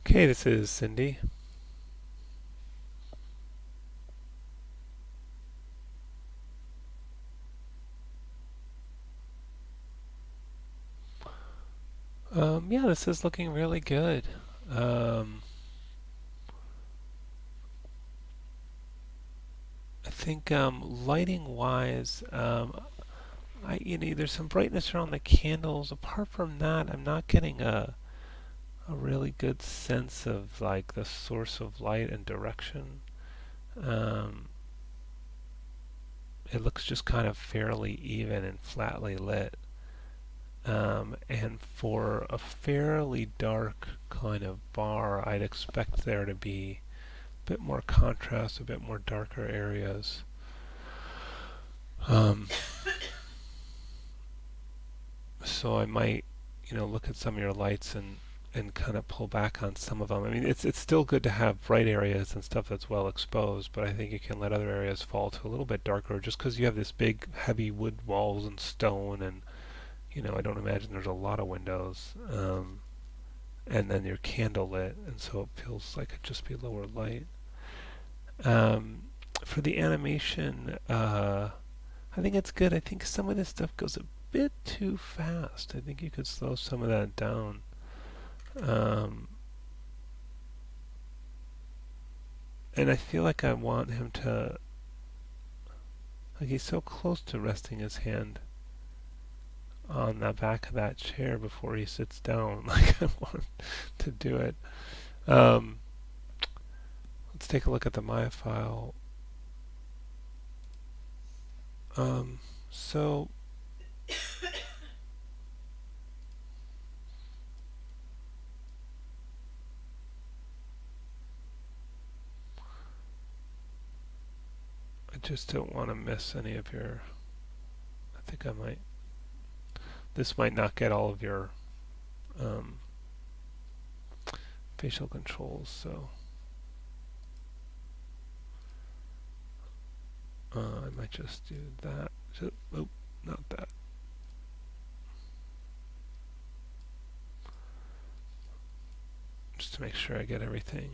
Okay, this is Cindy. Yeah, this is looking really good. Um, I think lighting wise, there's some brightness around the candles. Apart from that, I'm not getting a really good sense of like the source of light and direction. Um, it looks just kind of fairly even and flatly lit. And for a fairly dark kind of bar, I'd expect there to be bit more contrast, a bit more darker areas. Um, so I might, look at some of your lights and kind of pull back on some of them. I mean, it's still good to have bright areas and stuff that's well exposed, but I think you can let other areas fall to a little bit darker just because you have this big, heavy wood walls and stone, and I don't imagine there's a lot of windows. And then you're candle lit, and so it feels like it'd just be lower light. Um, for the animation, I think it's good. I think some of this stuff goes a bit too fast. I think you could slow some of that down. Um, and I feel like I want him to, like he's so close to resting his hand on the back of that chair before he sits down. Like I want him to do it. Um, let's take a look at the Maya file. Um, so I just don't want to miss any of your. I think I might. This might not get all of your um, facial controls, so I might just do that. Oh, not that. Just to make sure I get everything.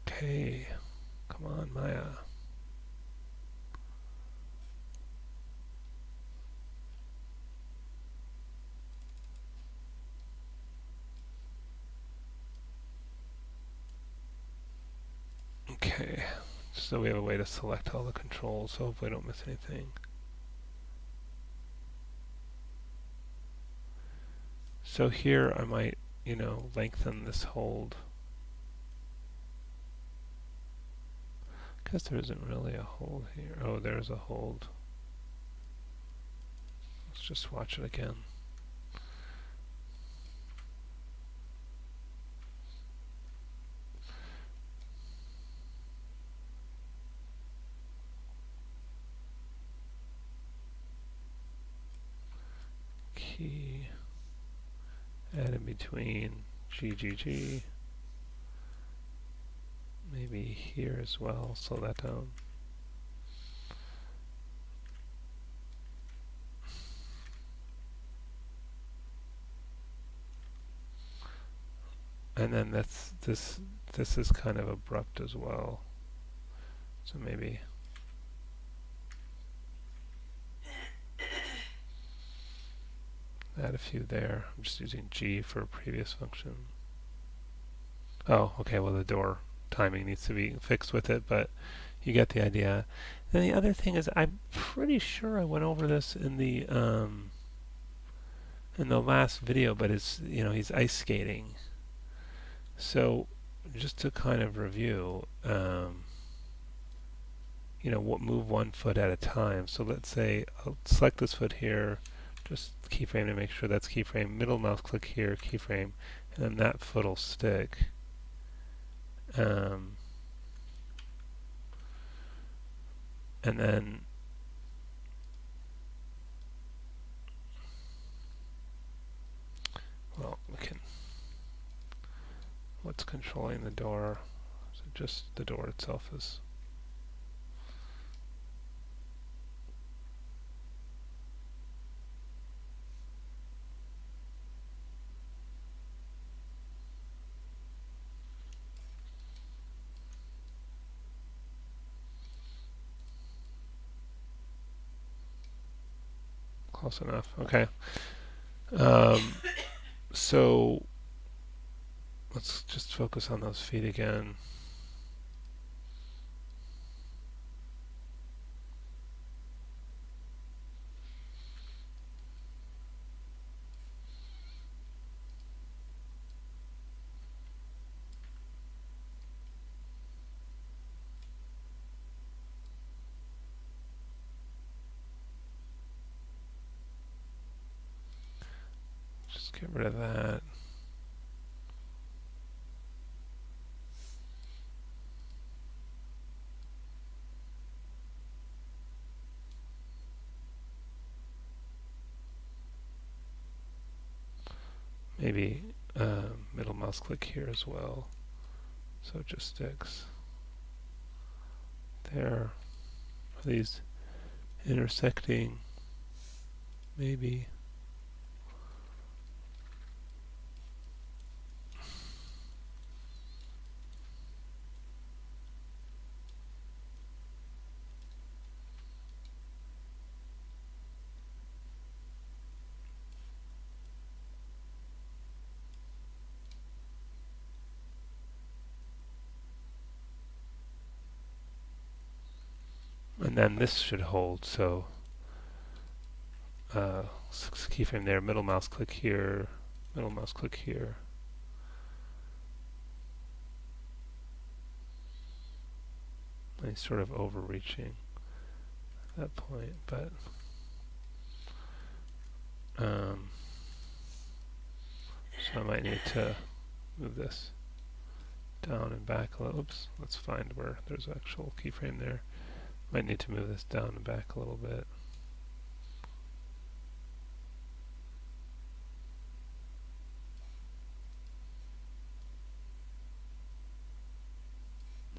Okay, come on, Maya. Okay, so we have a way to select all the controls, so hopefully I don't miss anything. So here I might, lengthen this hold. Guess there isn't really a hold here. Oh, there's a hold. Let's just watch it again. Key, add in between, GGG. Maybe here as well, slow that down. And then this is kind of abrupt as well. So maybe add a few there. I'm just using G for a previous function. Oh, okay, well the door timing needs to be fixed with it, but you get the idea. Then the other thing is I'm pretty sure I went over this in the last video, but it's he's ice skating. So just to kind of review, what move one foot at a time. So let's say I'll select this foot here, just keyframe to make sure that's keyframe, middle mouse click here, keyframe, and then that foot will stick. Um, and then well, we can, what's controlling the door? So just the door itself is. close enough. Okay. Um, so let's just focus on those feet again. Just get rid of that. Maybe middle mouse click here as well, so it just sticks. There. Are these intersecting? Maybe. And then this should hold, so keyframe there, middle mouse click here, middle mouse click here. And he's sort of overreaching at that point, but so I might need to move this down and back a little. Oops, let's find where there's actual keyframe there. Might need to move this down and back a little bit.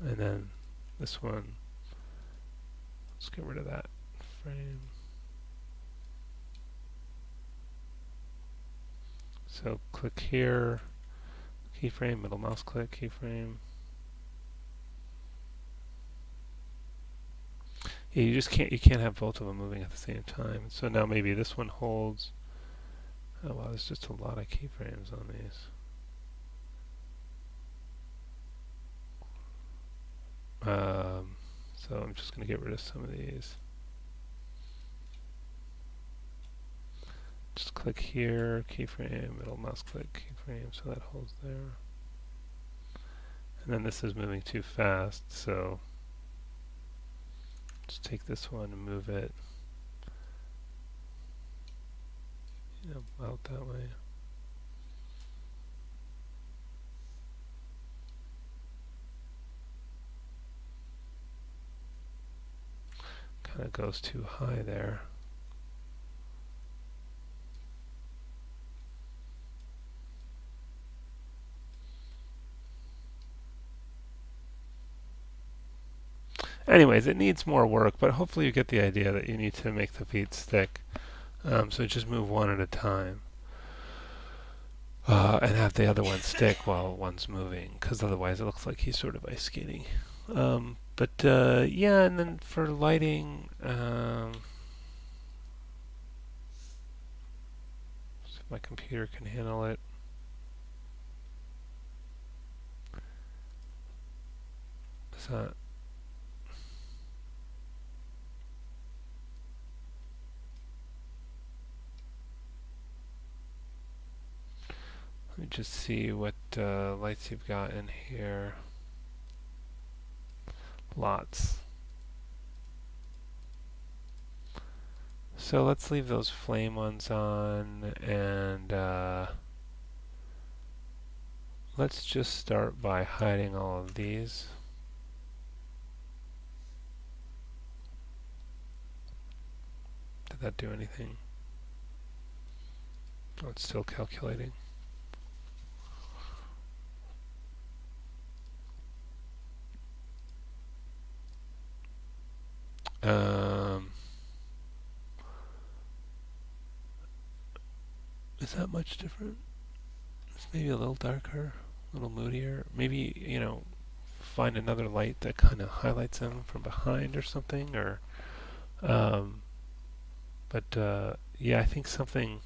And then this one, let's get rid of that frame. So click here, keyframe, middle mouse click, keyframe. Yeah, you can't have both of them moving at the same time. So now maybe this one holds. Oh wow, there's just a lot of keyframes on these. So I'm just going to get rid of some of these. Just click here, keyframe, middle mouse click, keyframe, so that holds there. And then this is moving too fast, so just take this one and move it, out that way. Kind of goes too high there. Anyways, it needs more work, but hopefully you get the idea that you need to make the feet stick. So just move one at a time. And have the other one stick while one's moving, because otherwise it looks like he's sort of ice skating. Yeah, and then for lighting, see if my computer can handle it. Is that Let me just see what lights you've got in here. Lots. So let's leave those flame ones on, and let's just start by hiding all of these. Did that do anything? Oh, it's still calculating. Is that much different? It's maybe a little darker, a little moodier. Maybe, find another light that kind of highlights them from behind or something, or but yeah, I think something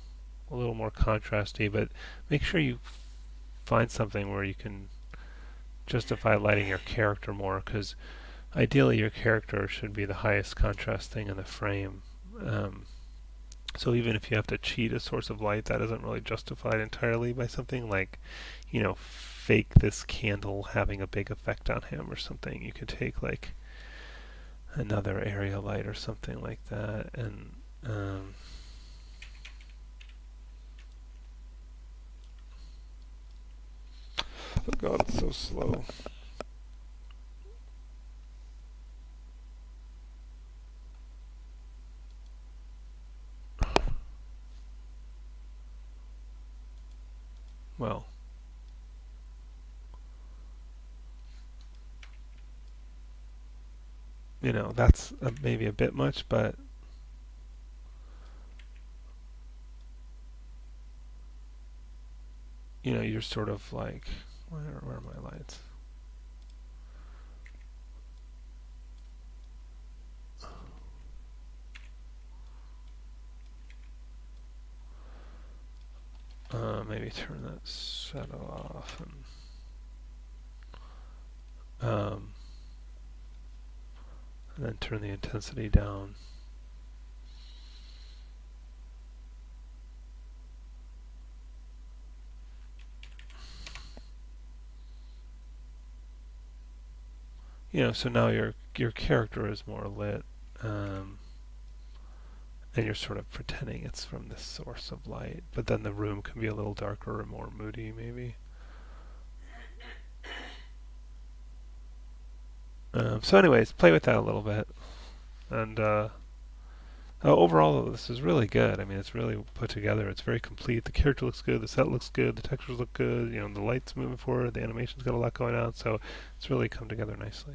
a little more contrasty, but make sure you find something where you can justify lighting your character more, because ideally your character should be the highest contrast thing in the frame. Um, so even if you have to cheat a source of light, that isn't really justified entirely by something like, fake this candle having a big effect on him or something. You could take like another area light or something like that, and oh god, it's so slow. Well, that's maybe a bit much, but you're sort of like, where are my lights? Maybe turn that shadow off um, and then turn the intensity down. So now your character is more lit, um, and you're sort of pretending it's from this source of light. But then the room can be a little darker or more moody, maybe. So, anyways, play with that a little bit, and overall, this is really good. I mean, it's really put together. It's very complete. The character looks good. The set looks good. The textures look good. The light's moving forward. The animation's got a lot going on. So it's really come together nicely.